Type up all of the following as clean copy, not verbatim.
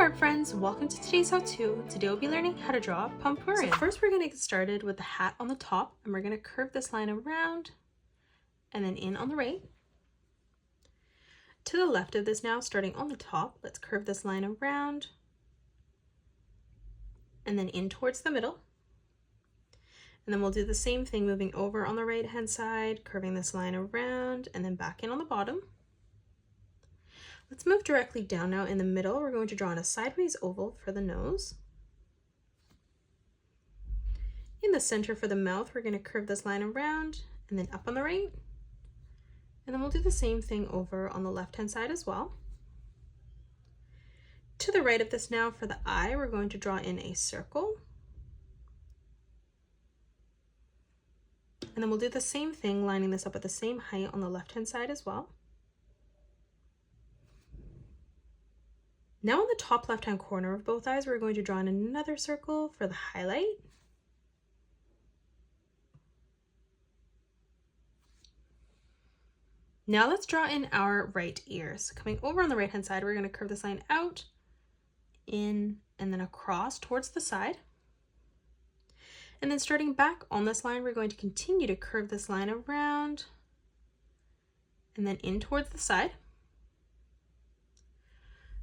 art friends, welcome to today's how-to. Today we'll be learning how to draw Pompurin. So first we're going to get started with the hat on the top, and we're going to curve this line around and then in on the right. To the left of this now, starting on the top, let's curve this line around and then in towards the middle. And then we'll do the same thing, moving over on the right hand side, curving this line around and then back in on the bottom. Let's move directly down now in the middle. We're going to draw in a sideways oval for the nose. In the center for the mouth, we're going to curve this line around and then up on the right. And then we'll do the same thing over on the left-hand side as well. To the right of this now, for the eye, we're going to draw in a circle. And then we'll do the same thing, lining this up at the same height on the left-hand side as well. Now in the top left-hand corner of both eyes, we're going to draw in another circle for the highlight. Now let's draw in our right ear. So coming over on the right-hand side, we're going to curve this line out, in, and then across towards the side. And then starting back on this line, we're going to continue to curve this line around and then in towards the side.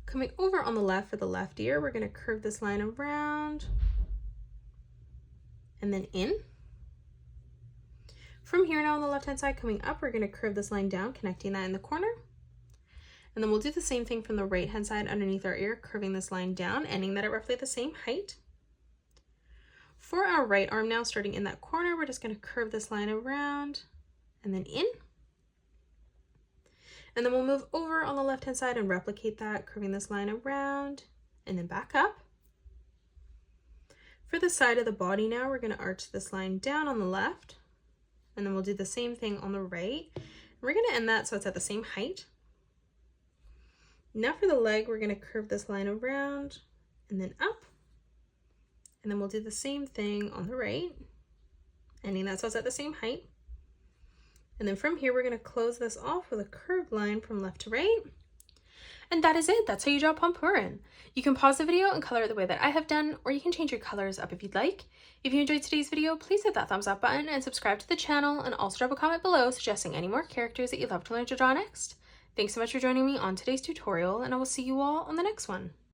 Coming over on the left for the left ear, we're going to curve this line around and then in. From here now on the left-hand side, coming up, we're going to curve this line down, connecting that in the corner. And then we'll do the same thing from the right-hand side underneath our ear, curving this line down, ending that at roughly the same height. For our right arm now, starting in that corner, we're just going to curve this line around and then in. And then we'll move over on the left-hand side and replicate that, curving this line around and then back up. For the side of the body now, we're going to arch this line down on the left, and then we'll do the same thing on the right. We're going to end that so it's at the same height. Now for the leg, we're going to curve this line around and then up, and then we'll do the same thing on the right, ending that so it's at the same height. And then from here, we're going to close this off with a curved line from left to right. And that is it. That's how you draw Pompurin. You can pause the video and color it the way that I have done, or you can change your colors up if you'd like. If you enjoyed today's video, please hit that thumbs up button and subscribe to the channel, and also drop a comment below suggesting any more characters that you'd love to learn to draw next. Thanks so much for joining me on today's tutorial, and I will see you all on the next one.